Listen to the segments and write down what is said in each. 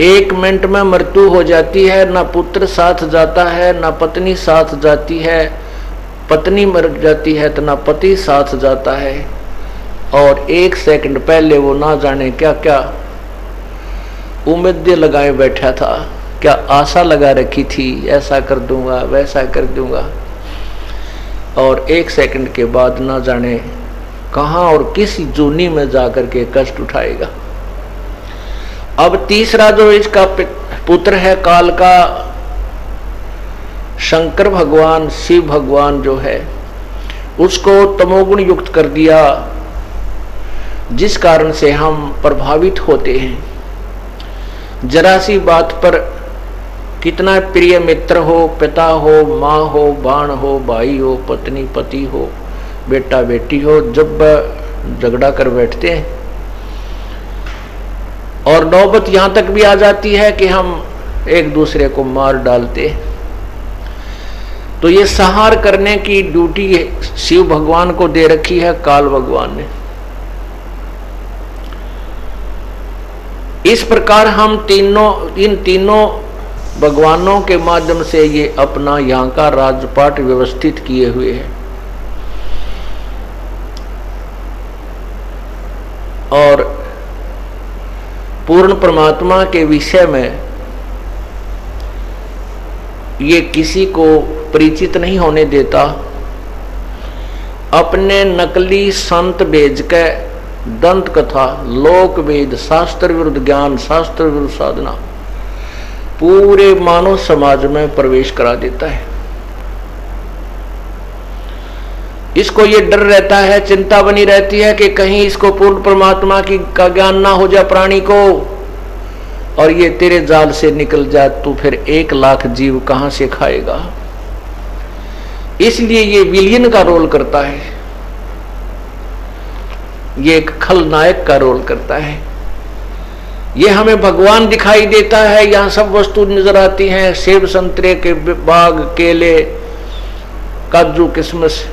1 minute में मृत्यु हो जाती है, ना पुत्र साथ जाता है, ना पत्नी साथ जाती है, पत्नी मर जाती है तो ना पति साथ जाता है। और 1 सेकंड पहले वो ना जाने क्या क्या उम्मीदें लगाए बैठा था, क्या आशा लगा रखी थी, ऐसा कर दूंगा वैसा कर दूंगा, और 1 सेकंड के बाद ना जाने कहाँ और किस जूनी में जाकर के कष्ट उठाएगा। अब तीसरा जो इसका पुत्र है काल का, शंकर भगवान शिव भगवान जो है, उसको तमोगुण युक्त कर दिया, जिस कारण से हम प्रभावित होते हैं। जरा सी बात पर कितना प्रिय मित्र हो, पिता हो, माँ हो, बाण हो, भाई हो, पत्नी पति हो, बेटा बेटी हो, जब झगड़ा कर बैठते हैं और नौबत यहां तक भी आ जाती है कि हम एक दूसरे को मार डालते हैं। तो ये संहार करने की ड्यूटी शिव भगवान को दे रखी है काल भगवान ने। इस प्रकार हम इन तीनों भगवानों के माध्यम से ये अपना यहाँ का राजपाट व्यवस्थित किए हुए हैं। और पूर्ण परमात्मा के विषय में ये किसी को परिचित नहीं होने देता। अपने नकली संत भेज के दंत कथा, लोक वेद, शास्त्र विरुद्ध ज्ञान, शास्त्र विरुद्ध साधना पूरे मानव समाज में प्रवेश करा देता है। इसको ये डर रहता है, चिंता बनी रहती है कि कहीं इसको पूर्ण परमात्मा का ज्ञान ना हो जाए प्राणी को, और ये तेरे जाल से निकल जाए तो फिर 1 लाख जीव कहां से खाएगा। इसलिए ये विलियन का रोल करता है, ये एक खलनायक का रोल करता है। ये हमें भगवान दिखाई देता है, यहाँ सब वस्तु नजर आती हैं, सेब संतरे के बाग, केले, काजू किशमिश,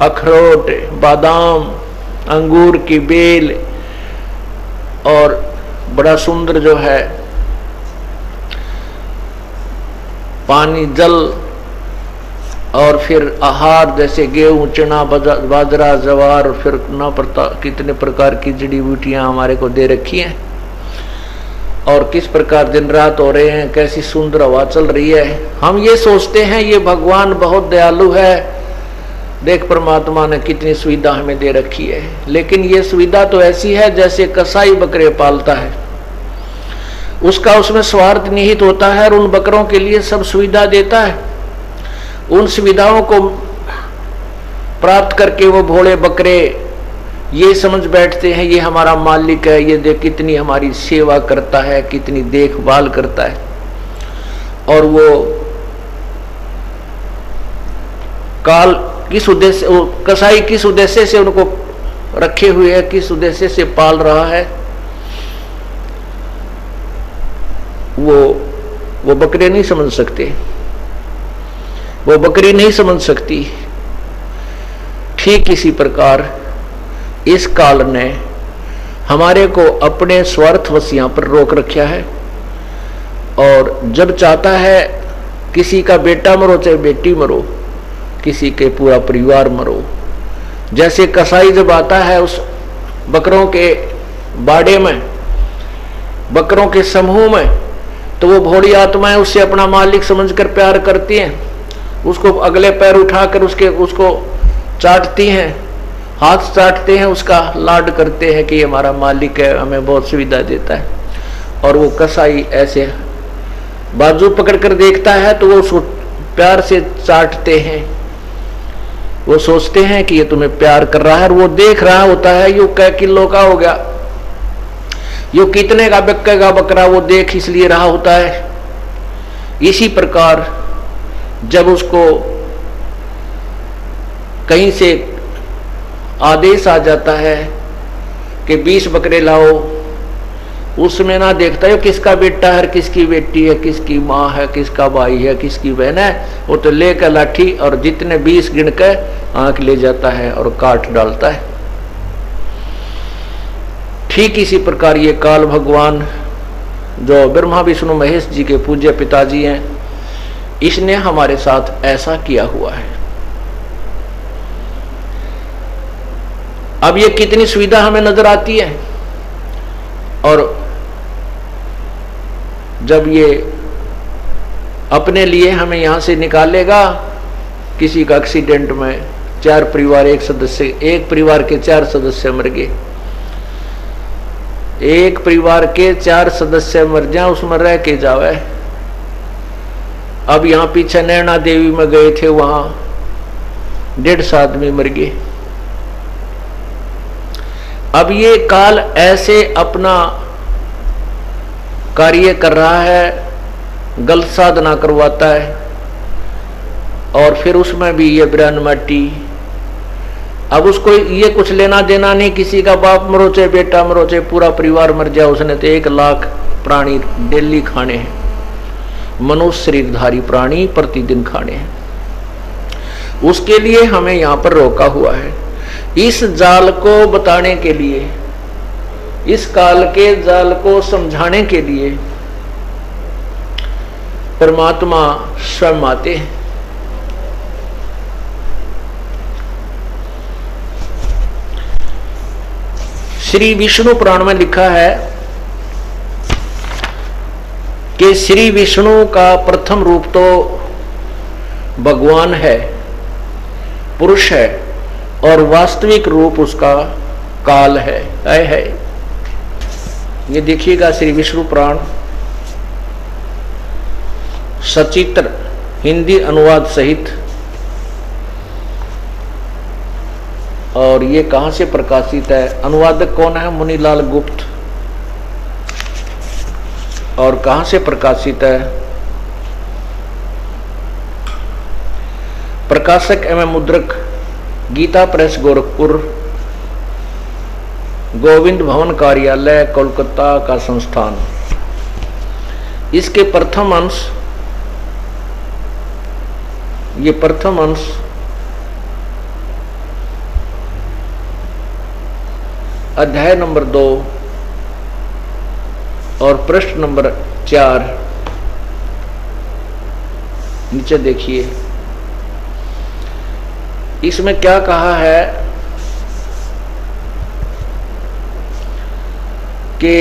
अखरोट, बादाम, अंगूर की बेल, और बड़ा सुंदर जो है पानी, जल, और फिर आहार जैसे गेहूं, चना, बाजरा, जवार, फिर ना पता कितने प्रकार की जड़ी बूटियां हमारे को दे रखी हैं, और किस प्रकार दिन रात हो रहे हैं, कैसी सुंदर हवा चल रही है। हम ये सोचते हैं ये भगवान बहुत दयालु है, देख परमात्मा ने कितनी सुविधा हमें दे रखी है। लेकिन ये सुविधा तो ऐसी है जैसे कसाई बकरे पालता है, उसका उसमें स्वार्थ निहित होता है और उन बकरों के लिए सब सुविधा देता है। उन सुविधाओं को प्राप्त करके वो भोले बकरे ये समझ बैठते हैं ये हमारा मालिक है, ये देख कितनी हमारी सेवा करता है, कितनी देखभाल करता है। और वो काल किस उद्देश्य, कसाई किस उद्देश्य से उनको रखे हुए है, किस उद्देश्य से पाल रहा है, वो बकरे नहीं समझ सकते, वो बकरी नहीं समझ सकती। ठीक इसी प्रकार इस काल ने हमारे को अपने स्वार्थ वशियां पर रोक रखा है, और जब चाहता है किसी का बेटा मरो चाहे बेटी मरो, किसी के पूरा परिवार मरो। जैसे कसाई जब आता है उस बकरों के बाड़े में, बकरों के समूह में, तो वो भोली आत्माएं उससे अपना मालिक समझकर प्यार करती हैं, उसको अगले पैर उठाकर उसको चाटती हैं, हाथ चाटते हैं, उसका लाड करते हैं कि ये हमारा मालिक है, हमें बहुत सुविधा देता है। और वो कसाई ऐसे बाजू पकड़कर देखता है तो वो उसको प्यार से चाटते हैं। वो सोचते हैं कि ये तुम्हें प्यार कर रहा है, और वो देख रहा होता है यो कै किलो का हो गया, यो कितने का बिकेगा बकरा, वो देख इसलिए रहा होता है। इसी प्रकार जब उसको कहीं से आदेश आ जाता है कि 20 बकरे लाओ, उसमें ना देखता है किसका बेटा है, किसकी बेटी है, किसकी माँ है, किसका भाई है, किसकी बहन है, वो तो लेकर लाठी और जितने 20 गिन के आंख ले जाता है और काट डालता है। ठीक इसी प्रकार ये काल भगवान जो ब्रह्मा विष्णु महेश जी के पूज्य पिताजी हैं, इसने हमारे साथ ऐसा किया हुआ है। अब ये कितनी सुविधा हमें नजर आती है, और जब ये अपने लिए हमें यहां से निकालेगा, किसी का एक्सीडेंट में 4 परिवार, एक परिवार के 4 सदस्य मर गए, एक परिवार के 4 सदस्य मर जाए, उसमें रह के जावे। अब यहां पीछे नैना देवी में गए थे, वहां 150 आदमी मर गए। अब ये काल ऐसे अपना कार्य कर रहा है, गलत साधना करवाता है, और फिर उसमें भी ये ब्रह्म माटी। अब उसको ये कुछ लेना देना नहीं, किसी का बाप मरो चाहे बेटा मरो चाहे पूरा परिवार मर जाए, उसने तो 1 लाख प्राणी डेली खाने हैं, मनुष्य शरीरधारी प्राणी प्रतिदिन खाने हैं। उसके लिए हमें यहां पर रोका हुआ है, इस जाल को बताने के लिए, इस काल के जाल को समझाने के लिए परमात्मा स्वयं आते हैं। श्री विष्णु पुराण में लिखा है कि श्री विष्णु का प्रथम रूप तो भगवान है, पुरुष है, और वास्तविक रूप उसका काल है। ये देखिएगा श्री विष्णु पुराण सचित्र हिंदी अनुवाद सहित, और ये कहां से प्रकाशित है, अनुवादक कौन है, मुनीलाल गुप्त, और कहां से प्रकाशित है, प्रकाशक एवं मुद्रक गीता प्रेस गोरखपुर, गोविंद भवन कार्यालय कोलकाता का संस्थान। इसके प्रथम अंश, ये प्रथम अंश अध्याय नंबर 2 और पृष्ठ नंबर 4, नीचे देखिए, इसमें क्या कहा है कि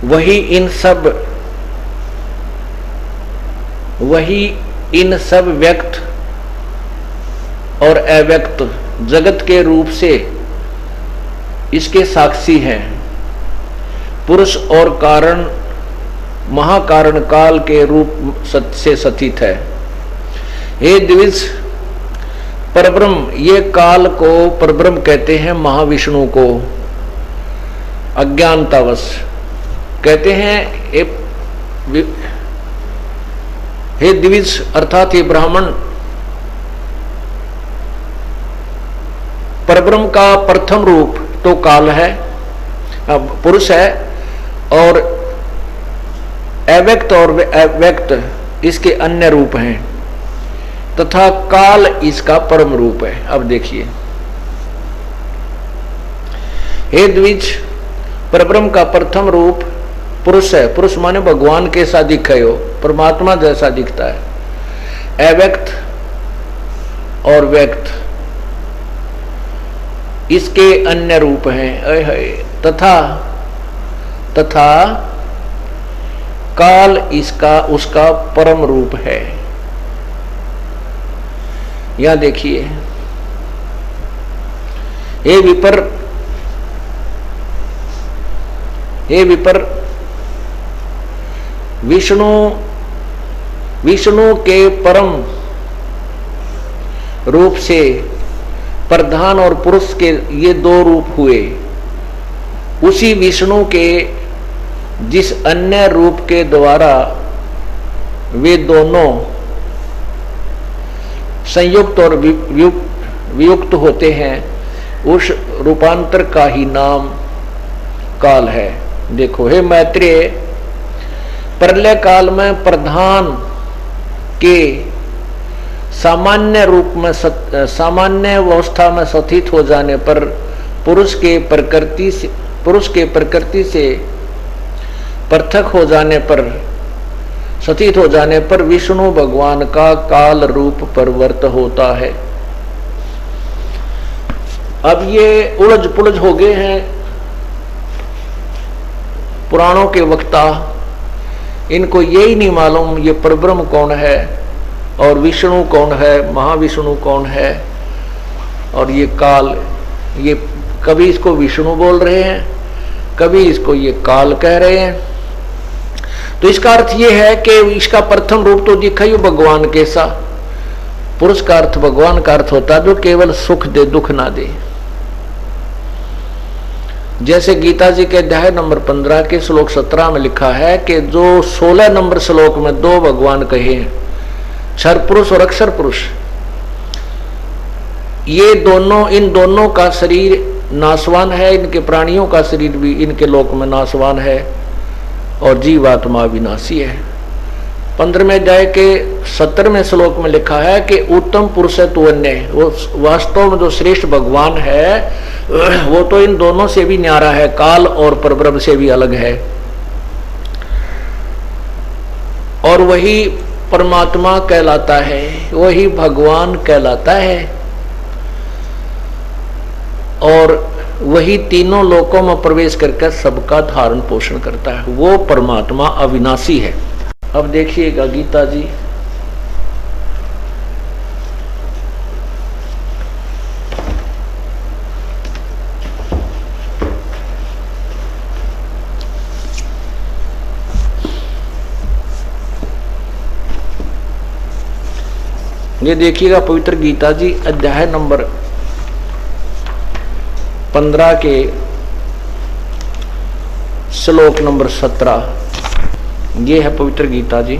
वही इन सब व्यक्त और अव्यक्त जगत के रूप से इसके साक्षी हैं। पुरुष और कारण महाकारण काल के रूप से स्थित है। हे द्विज परब्रह्म, ये काल को परब्रह्म कहते हैं, महाविष्णु को अज्ञानतावश कहते हैं। हे द्विज अर्थात ये ब्राह्मण, परब्रह्म का प्रथम रूप तो काल है, पुरुष है, और अव्यक्त और व्यक्त इसके अन्य रूप हैं, तथा काल इसका परम रूप है। अब देखिए, हे द्विज परब्रह्म का प्रथम रूप पुरुष है, पुरुष माने भगवान के सा दिखे हो, परमात्मा जैसा दिखता है। अव्यक्त और व्यक्त इसके अन्य रूप हैं, तथा काल इसका उसका परम रूप है। यहां देखिए, हे विपर विष्णु के परम रूप से प्रधान और पुरुष के ये 2 रूप हुए। उसी विष्णु के जिस अन्य रूप के द्वारा वे दोनों संयुक्त और वियुक्त होते हैं, उस रूपांतर का ही नाम काल है। देखो हे मैत्रेय, प्रलय काल में प्रधान के सामान्य रूप में सामान्य अवस्था में स्थित हो जाने पर पुरुष के प्रकृति से पृथक हो जाने पर, सतीत हो जाने पर विष्णु भगवान का काल रूप परिवर्त होता है। अब ये उलझ पुलझ हो गए हैं पुराणों के वक्ता, इनको यही नहीं मालूम ये परब्रह्म कौन है और विष्णु कौन है, महाविष्णु कौन है, और ये काल, ये कभी इसको विष्णु बोल रहे हैं, कभी इसको ये काल कह रहे हैं। तो इसका अर्थ ये है कि इसका प्रथम रूप तो दिखा ही भगवान कैसा। पुरुष का अर्थ भगवान का अर्थ होता है जो केवल सुख दे, दुख ना दे। जैसे गीता जी के अध्याय नंबर 15 के श्लोक 17 में लिखा है कि जो 16 नंबर श्लोक में दो भगवान कहे हैं, क्षर पुरुष और अक्षर पुरुष, ये दोनों, इन दोनों का शरीर नाशवान है, इनके प्राणियों का शरीर भी इनके लोक में नाशवान है और जीवात्मा विनाशी है। 15वें अध्याय के 17वें श्लोक में लिखा है कि उत्तम पुरुष है तू अन्य, वो वास्तव में जो श्रेष्ठ भगवान है वो तो इन दोनों से भी न्यारा है, काल और परब्रह्म से भी अलग है, और वही परमात्मा कहलाता है, वही भगवान कहलाता है, और वही तीनों लोकों में प्रवेश करके सबका धारण पोषण करता है। वो परमात्मा अविनाशी है। अब देखिएगा गीता जी ये देखिएगा पवित्र गीता जी अध्याय नंबर 15 के श्लोक नंबर 17, ये है पवित्र गीता जी।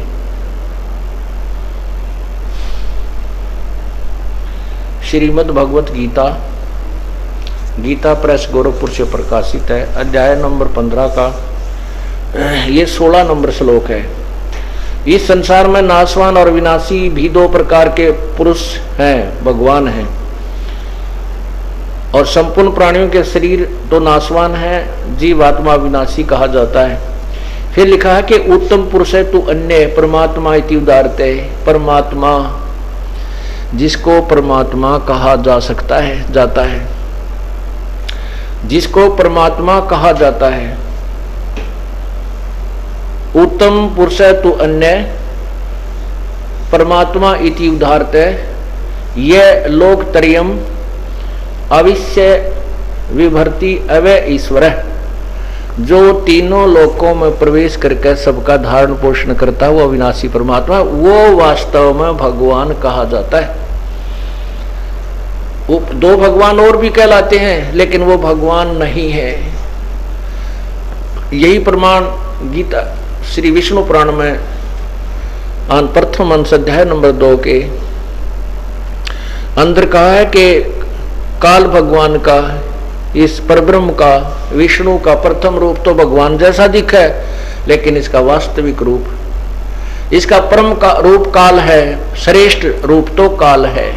श्रीमद् भगवत गीता, गीता प्रेस गोरखपुर से प्रकाशित है, अध्याय नंबर 15 का ये 16 नंबर श्लोक है। इस संसार में नाशवान और विनाशी भी दो प्रकार के पुरुष हैं, भगवान हैं, और संपूर्ण प्राणियों के शरीर तो नाशवान है, जीवात्मा विनाशी कहा जाता है। फिर लिखा है कि उत्तम पुरुष है तू अन्य, परमात्मा इति उदारते, परमात्मा जिसको परमात्मा कहा जा सकता है, जाता है, जिसको परमात्मा कहा जाता है। उत्तम पुरुष है तू अन्य, परमात्मा इति उदारते, ये लोक त्रयम् अविश्य विभर्ति अवय ईश्वर, जो तीनों लोकों में प्रवेश करके सबका धारण पोषण करता है, वो अविनाशी परमात्मा, वो वास्तव में भगवान कहा जाता है। वो दो भगवान और भी कहलाते हैं, लेकिन वो भगवान नहीं है। यही प्रमाण गीता श्री विष्णु पुराण में प्रथम अंश अध्याय नंबर 2 के अंदर कहा है कि काल भगवान का, इस परब्रह्म का, विष्णु का प्रथम रूप तो भगवान जैसा दिखा है, लेकिन इसका वास्तविक रूप, इसका परम का रूप काल है, श्रेष्ठ रूप तो काल है।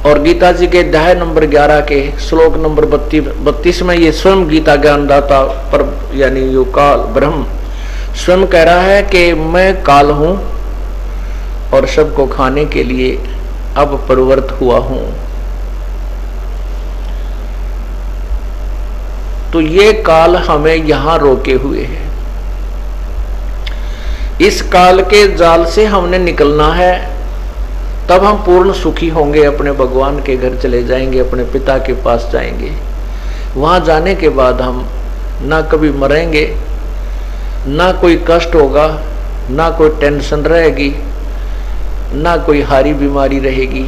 और गीता जी के अध्याय नंबर 11 के श्लोक नंबर 32 में ये स्वयं गीता ज्ञानदाता पर यानी यो काल ब्रह्म स्वयं कह रहा है कि मैं काल हूं और सबको खाने के लिए अब परिवर्त हुआ हूं। तो ये काल हमें यहां रोके हुए है। इस काल के जाल से हमने निकलना है, तब हम पूर्ण सुखी होंगे, अपने भगवान के घर चले जाएंगे, अपने पिता के पास जाएंगे। वहां जाने के बाद हम ना कभी मरेंगे, ना कोई कष्ट होगा, ना कोई टेंशन रहेगी, ना कोई हारी बीमारी रहेगी।